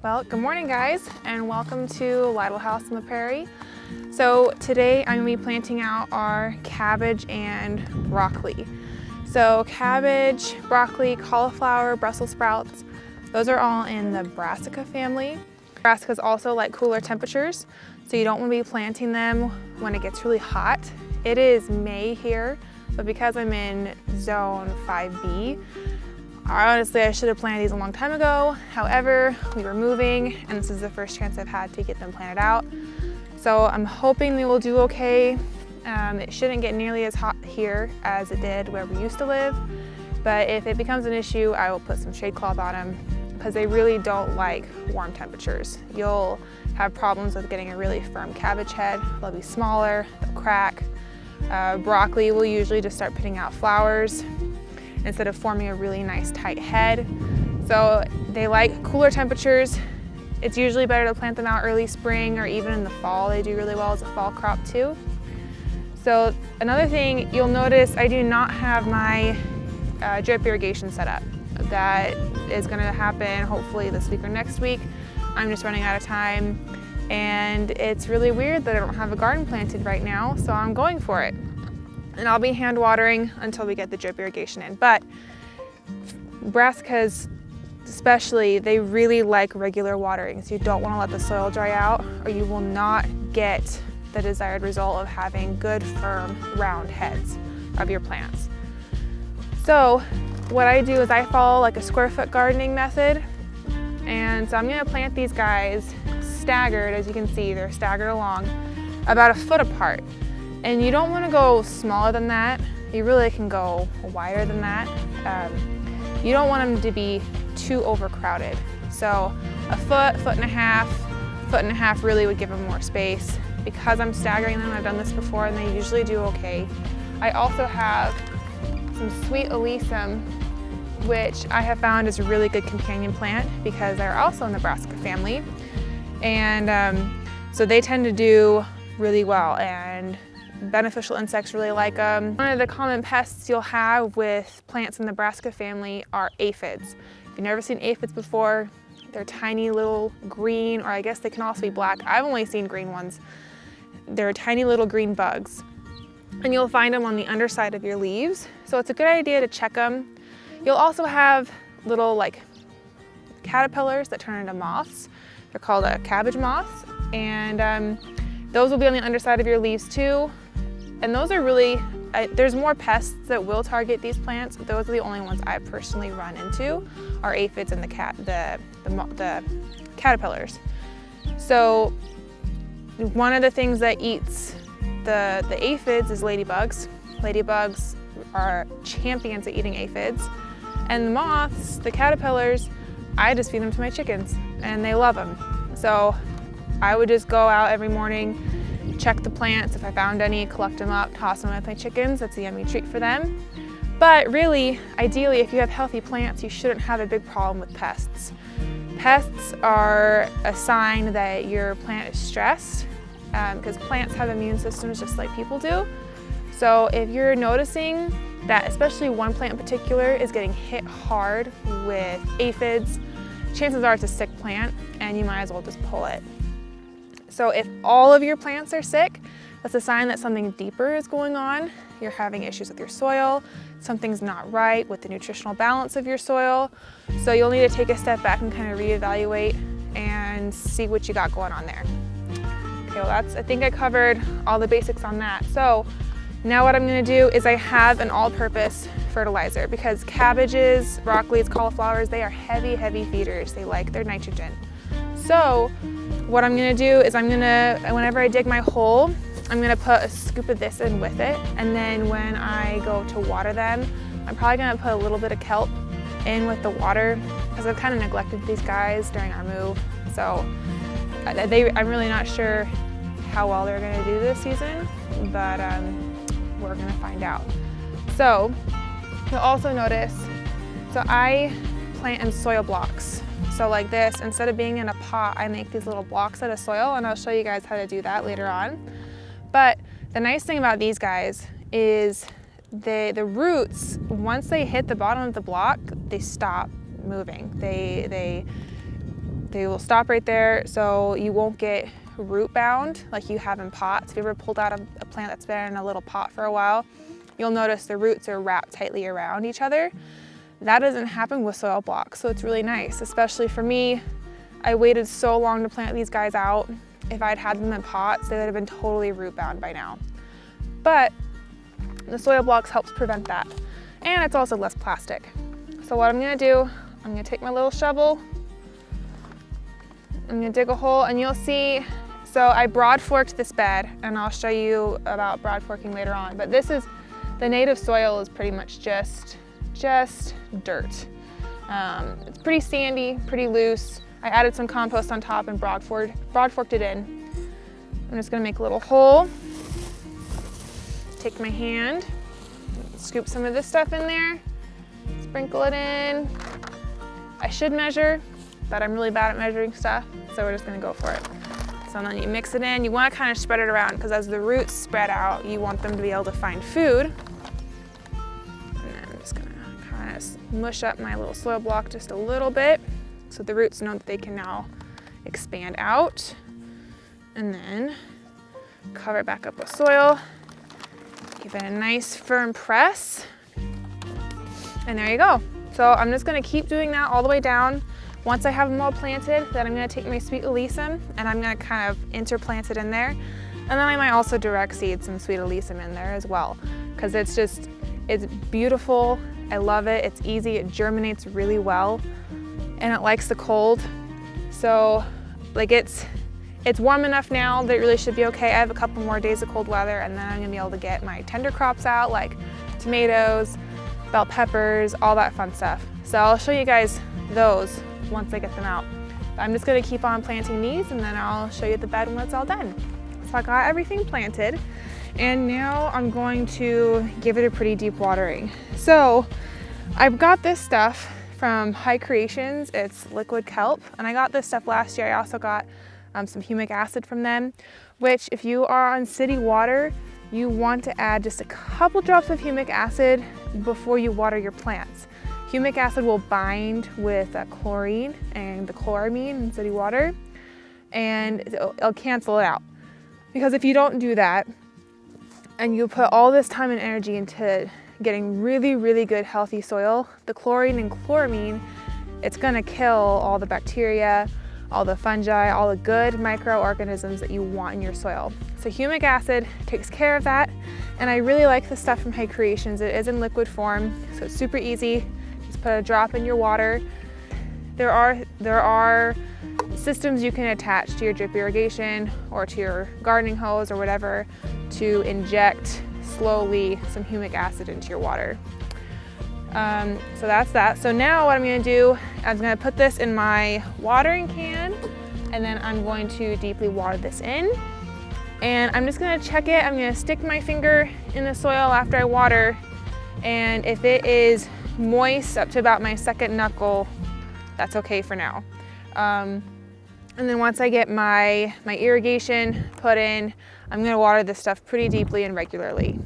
Well, good morning guys, and welcome to Lytle House on the Prairie. So today I'm going to be planting out our cabbage and broccoli. So cabbage, broccoli, cauliflower, Brussels sprouts, those are all in the brassica family. Brassicas also like cooler temperatures, so you don't want to be planting them when it gets really hot. It is May here, but because I'm in zone 5B, honestly, I should have planted these a long time ago. However, we were moving and this is the first chance I've had to get them planted out. So I'm hoping they will do okay. It shouldn't get nearly as hot here as it did where we used to live. But if it becomes an issue, I will put some shade cloth on them because they really don't like warm temperatures. You'll have problems with getting a really firm cabbage head. They'll be smaller, they'll crack. Broccoli will usually just start putting out flowers instead of forming a really nice tight head. So they like cooler temperatures. It's usually better to plant them out early spring or even in the fall. They do really well as a fall crop too. So another thing you'll notice, I do not have my drip irrigation set up. That is gonna happen hopefully this week or next week. I'm just running out of time and it's really weird that I don't have a garden planted right now, so I'm going for it. And I'll be hand watering until we get the drip irrigation in. But brassicas especially, they really like regular watering. So you don't want to let the soil dry out or you will not get the desired result of having good, firm, round heads of your plants. So what I do is I follow like a square foot gardening method. And so I'm going to plant these guys staggered. As you can see, they're staggered along about a foot apart. And you don't want to go smaller than that. You really can go wider than that. You don't want them to be too overcrowded. So a foot, foot and a half really would give them more space. Because I'm staggering them, I've done this before and they usually do okay. I also have some sweet alyssum, which I have found is a really good companion plant because they're also in the brassica family. And so they tend to do really well and beneficial insects really like them. One of the common pests you'll have with plants in the brassica family are aphids. If you've never seen aphids before, they're tiny little green, or I guess they can also be black. I've only seen green ones. They're tiny little green bugs. And you'll find them on the underside of your leaves. So it's a good idea to check them. You'll also have little like caterpillars that turn into moths. They're called cabbage moths. And those will be on the underside of your leaves too. And those are really, there's more pests that will target these plants. Those are the only ones I've personally run into are aphids and the caterpillars. So one of the things that eats the aphids is ladybugs. Ladybugs are champions at eating aphids. And the moths, the caterpillars, I just feed them to my chickens and they love them. So I would just go out every morning, check the plants. If I found any, collect them up, toss them with my chickens. That's a yummy treat for them. But really, ideally, if you have healthy plants, you shouldn't have a big problem with pests. Pests are a sign that your plant is stressed because plants have immune systems just like people do. So if you're noticing that especially one plant in particular is getting hit hard with aphids, chances are it's a sick plant and you might as well just pull it. So if all of your plants are sick, that's a sign that something deeper is going on. You're having issues with your soil, something's not right with the nutritional balance of your soil. So you'll need to take a step back and kind of reevaluate and see what you got going on there. Okay, well I think I covered all the basics on that. So now what I'm gonna do is I have an all-purpose fertilizer because cabbages, broccolis, cauliflowers, they are heavy, heavy feeders. They like their nitrogen. So what I'm gonna do is whenever I dig my hole, I'm gonna put a scoop of this in with it. And then when I go to water them, I'm probably gonna put a little bit of kelp in with the water because I've kind of neglected these guys during our move. So I'm really not sure how well they're gonna do this season, but we're gonna find out. So you'll also notice, so I plant in soil blocks. So like this, instead of being in a pot, I make these little blocks out of soil and I'll show you guys how to do that later on. But the nice thing about these guys is the roots, once they hit the bottom of the block, they stop moving. They They will stop right there, so you won't get root bound like you have in pots. If you ever pulled out a plant that's been in a little pot for a while, you'll notice the roots are wrapped tightly around each other. That doesn't happen with soil blocks, so it's really nice, especially for me. I waited so long to plant these guys out. If I'd had them in pots, they would have been totally root bound by now. But the soil blocks helps prevent that. And it's also less plastic. So what I'm gonna do, I'm gonna take my little shovel, I'm gonna dig a hole, and you'll see, so I broad forked this bed, and I'll show you about broad forking later on, but this is, the native soil is pretty much just dirt. It's pretty sandy, pretty loose. I added some compost on top and broad forked it in. I'm just gonna make a little hole. Take my hand, scoop some of this stuff in there, sprinkle it in. I should measure, but I'm really bad at measuring stuff, so we're just gonna go for it. So then you mix it in. You wanna kind of spread it around, because as the roots spread out, you want them to be able to find food. And then I'm just gonna kind of mush up my little soil block just a little bit, so the roots know that they can now expand out. And then cover it back up with soil. Give it a nice firm press. And there you go. So I'm just gonna keep doing that all the way down. Once I have them all planted, then I'm gonna take my sweet alyssum and I'm gonna kind of interplant it in there. And then I might also direct seed some sweet alyssum in there as well, because it's beautiful. I love it. It's easy. It germinates really well, and it likes the cold. So like it's warm enough now that it really should be okay. I have a couple more days of cold weather, and then I'm gonna be able to get my tender crops out, like tomatoes, bell peppers, all that fun stuff. So I'll show you guys those once I get them out. But I'm just gonna keep on planting these, and then I'll show you the bed when it's all done. So I got everything planted, and now I'm going to give it a pretty deep watering. So I've got this stuff from High Creations. It's liquid kelp, and I got this stuff last year. I also got some humic acid from them, which if you are on city water, you want to add just a couple drops of humic acid before you water your plants. Humic acid will bind with chlorine and the chloramine in city water, and it'll cancel it out. Because if you don't do that, and you put all this time and energy into getting really, really good healthy soil, the chlorine and chloramine, it's gonna kill all the bacteria, all the fungi, all the good microorganisms that you want in your soil. So humic acid takes care of that, and I really like the stuff from High Creations. It is in liquid form, so it's super easy. Just put a drop in your water. There are systems you can attach to your drip irrigation or to your gardening hose or whatever to inject slowly some humic acid into your water. So that's that. So now what I'm gonna do, I'm gonna put this in my watering can, and then I'm going to deeply water this in. And I'm just gonna check it. I'm gonna stick my finger in the soil after I water, and if it is moist up to about my second knuckle, that's okay for now. And then once I get my irrigation put in, I'm gonna water this stuff pretty deeply and regularly.